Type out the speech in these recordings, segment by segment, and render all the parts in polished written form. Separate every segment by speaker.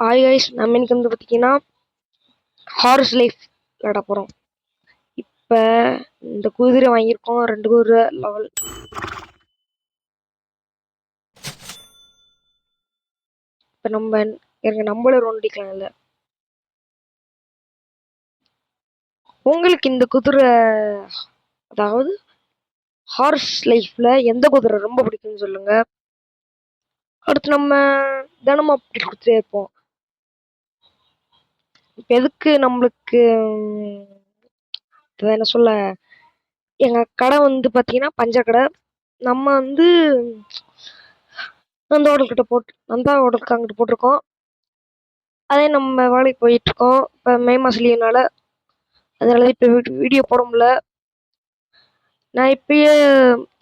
Speaker 1: Hi guys, நம்ம இன்னைக்கு வந்து பார்த்தீங்கன்னா ஹார்ஸ் லைஃப் விளையாட போகிறோம். இப்போ இந்த குதிரை வாங்கியிருக்கோம், 2 குதிரை லெவல். இப்போ எனக்கு நம்மளே ரொண்டிக்கலாம். இல்லை, உங்களுக்கு இந்த குதிரை, அதாவது ஹார்ஸ் லைஃப்பில் எந்த குதிரை ரொம்ப பிடிக்கும்னு சொல்லுங்க. அடுத்து நம்ம தினமும் அப்படி கொடுத்துட்டே இருப்போம். இப்போ எதுக்கு நம்மளுக்கு என்ன சொல்ல, எங்கள் கடை வந்து பார்த்தீங்கன்னா பஞ்சர் கடை. நம்ம வந்து நந்தா ஹோட்டலுக்கு அங்கிட்டு போட்டிருக்கோம். அதே நம்ம வேலைக்கு போயிட்டுருக்கோம். இப்போ மே மாதம் லீவுனால அதனால இப்போ வீடியோ போட முடியல. நான் இப்பயே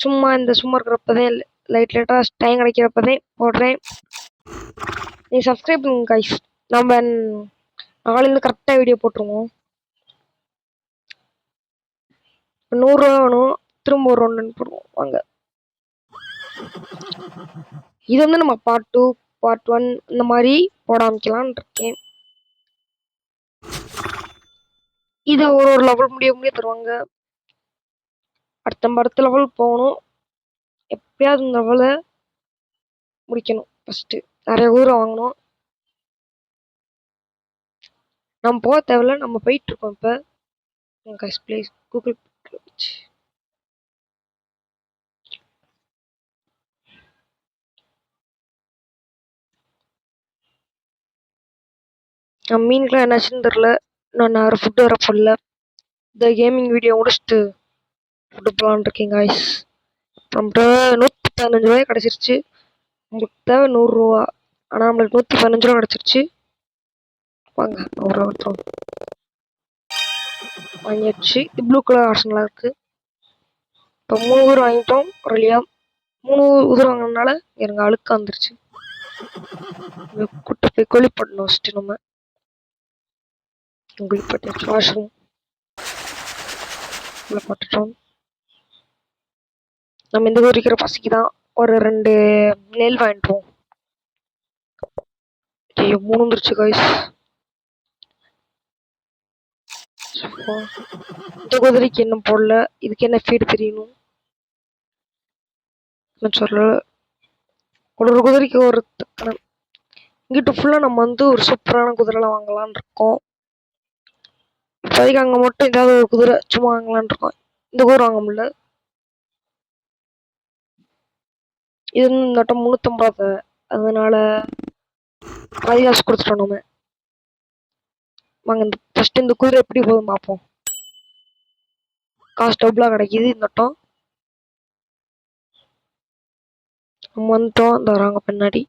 Speaker 1: சும்மா இருக்கிறப்பதே லைட்டாக டைம் கிடைக்கிறப்பதே போடுறேன். நீ சப்ஸ்கிரைப் பண்ணுங்க கைஸ். நம்ம நாளையில கரெக்டாக வீடியோ போட்டுருவோம். 100 ரூபா வேணும், திரும்ப ஒரு ரவுண்ட் போடுவோம் வாங்க. இது வந்து நம்ம பார்ட் 2 பார்ட் 1 இந்த மாதிரி போட ஆரம்பிக்கலான்னு இருக்கேன். இதை ஒரு லெவல் முடிய தருவாங்க. அடுத்த லெவல் போகணும். எப்படியாவது இந்த லெவலை முடிக்கணும். ஃபஸ்ட்டு நிறைய ஊரை வாங்கணும். நம்ம போக தேவையில்ல, நம்ம போயிட்டு இருக்கோம். இப்போ கைஸ் ப்ளீஸ் கூகுள் நம்ம மீனுக்குலாம் என்னாச்சுன்னு தெரில. நான் வேறு ஃபுட்டு வர போடல. இந்த கேமிங் வீடியோ முடிச்சுட்டு ஃபுட்டு போகலான்னு இருக்கேன் கைஸ். நம்மகிட்ட 115 ரூபாய் கிடச்சிருச்சு. உங்களுக்கு தேவை 100 ரூபா, ஆனால் நம்மளுக்கு 115 ரூபா கிடச்சிருச்சு. வாங்க 100 ரூபா கொடுத்துருவோம். வாங்கிடுச்சு. இது ப்ளூ கலர் ஆப்ஷன்லாம் இருக்குது. இப்போ 3 ஊர் வாங்கிட்டோம். ஒரு வழியாக 3 ஊர் வாங்கினதுனால எனக்கு அழுக்க வந்துருச்சு. கூட்டு போய் குளிப்படணும் ஃபஸ்ட்டு. நம்ம குளிப்பட்டு வாஷ்ரூம் போட்டுட்டோம். நம்ம இந்த ஊர் இருக்கிற பசிக்கு தான் ஒரு 2 நெல் வாங்கிட்டோம். ஐயோ 3 வந்துருச்சு கைஸ். இந்த குதிரைக்கு என்ன போடல, இதுக்கு என்ன ஃபீடு தெரியணும் சொல்ல. ஒரு குதிரைக்கு ஒரு இங்கிட்ட ஃபுல்லாக நம்ம வந்து ஒரு சூப்பரான குதிரைலாம் வாங்கலான் இருக்கோம். இப்போதைக்கு அங்கே மட்டும் ஏதாவது ஒரு குதிரை சும்மா வாங்கலான் இருக்கோம். இந்த குதிரை வாங்க முடியல. இது இந்த வட்டம் 350, அதனால பாதி காசு கொடுத்துட்டோம் நம்ம. வாங்க ஃபஸ்ட்டு இந்த குதிரை எப்படி போதும் பார்ப்போம். காசு டபுளாக கிடைக்கிது இந்த வட்டம். நம்ம வந்துட்டோம். இந்த வராங்க பின்னாடி.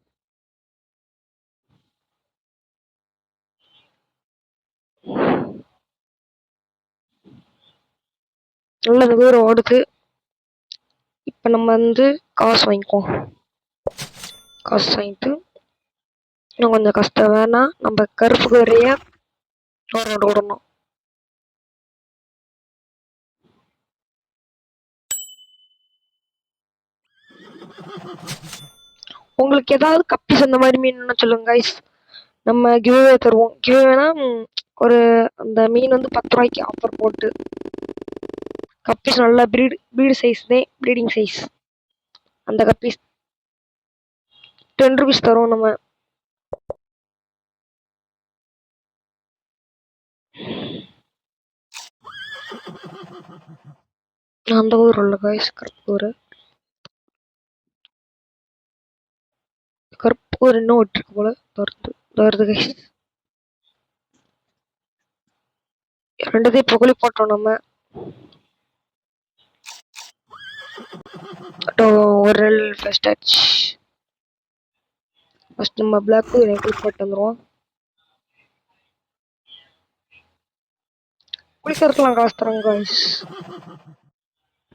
Speaker 1: நல்ல இந்த குதிரை ஓடுது. இப்போ நம்ம வந்து காசு வாங்கிக்குவோம். காசு வாங்கிட்டு இன்னும் கொஞ்சம் கஷ்டம் வேணாம். நம்ம கருப்பு குதிரைய விடணும். உங்களுக்கு ஏதாவது கப்பிஸ் அந்த மாதிரி மீன் சொல்லுங்க கைஸ். நம்ம கிவ்வே தருவோம். கிவ்வேனா ஒரு அந்த மீன் வந்து 10 ரூபாய்க்கு ஆஃபர் போட்டு கப்பீஸ் நல்லா ப்ரீடு சைஸ் தான், ப்ரீடிங் சைஸ். அந்த கப்பீஸ் 10 ருபீஸ் தருவோம் நம்ம. அந்த ஊர் உள்ள கைஸ் கருப்பு ஊர் இன்னும் விட்டுருக்கு போல. வருது கைஸ். 2 புகழி போட்டோம் நம்ம. ஒரு ஃபர்ஸ்ட் டச். ஃபர்ஸ்ட் நம்ம பிளாக் போட்டு வந்துடுவோம். குளிக்கிறதுலாம் காசு தரோம் கைஸ்.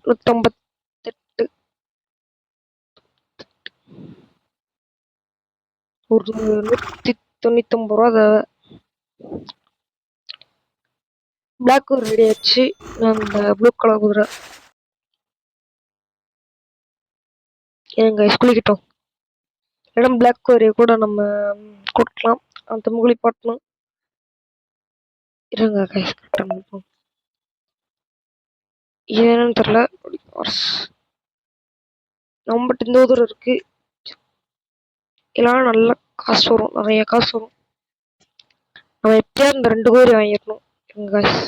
Speaker 1: 158 ஒரு 199 ரூபா தேவை. பிளாக் குதிரை ரெடி ஆச்சு. அந்த ப்ளூ கலர் குதிரை எங்க குளிக்கிட்டோம். இடம் பிளாக் குதிரையை கூட நம்ம கொடுக்கலாம். அந்த முகலி பாட்டணும் இருங்க கைஸ் கரெக்டாக இது என்னன்னு தெரில. நம்மகிட்ட இந்த தூரம் இருக்கு. இதெல்லாம் நல்ல காசு வரும், நிறைய காசு வரும். நம்ம எப்படியா இந்த 2 கோரி வாங்கிடணும். கைஸ்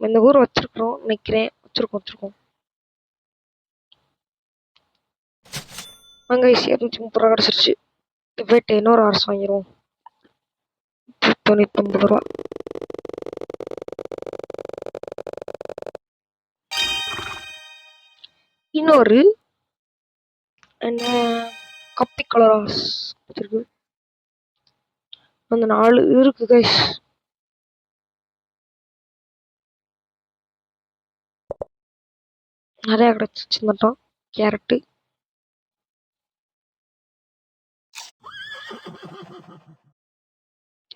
Speaker 1: இந்த ஊர் வச்சிருக்கிறோம் நினைக்கிறேன். வச்சிருக்கோம் வாங்க கைஸ் 230 ரூபா கிடச்சிருச்சு. போயிட்டு இன்னொரு ஆர்ஸ் வாங்கிடுவோம். 99 ரூபா. இன்னொரு என்ன கப்பி கலர் ஆர்ஸ் வச்சிருக்கு. அந்த 4 இருக்கு கைஸ். நிறைய கிடச்சிச்சு மட்டும். கேரட்டு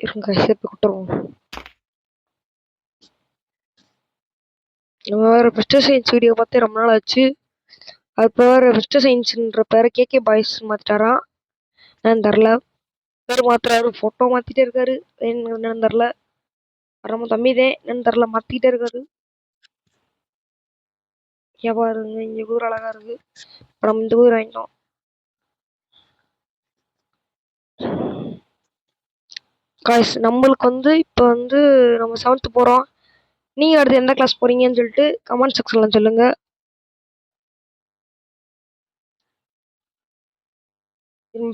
Speaker 1: இருங்க சேர்த்து கொடுத்துருவோம். நம்ம வேற பெஸ்ட் சயின்ஸ் வீடியோ பார்த்து ரொம்ப நாள் ஆச்சு. அது பேர் பெஸ்ட் சயின்ஸ்ன்ற பேரை கேகே பாய்ஸ் மாத்திட்டாராம். என்னன்னு தெரில. பேர் மாத்துறாரு, ஃபோட்டோ மாத்திட்டே இருக்காரு. என்னன்னு தெரில. நம்ம தம்பிதே என்னன்னு தெரில மாத்திட்டே இருக்காரு. பாருங்க இங்க ஊர் அழகா இருக்கு. நம்ம இந்த ஊர் வாங்கிட்டோம். காய்ஸ் நம்மளுக்கு இப்போ நம்ம 7th போகிறோம். நீங்கள் அடுத்து எந்த கிளாஸ் போகிறீங்கன்னு சொல்லிட்டு கமெண்ட் செக்ஷனில் சொல்லுங்கள்.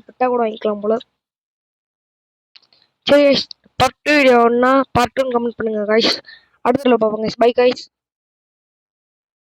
Speaker 1: பெட்டா கூட வாங்கிக்கலாம் போல. சரி கைஸ், பார்ட் 2 வீடியோ ஒன்னா பார்ட் 2 கமெண்ட் பண்ணுங்க கைஸ். அடுத்த பார்ப்போம் கைஸ். Bye guys.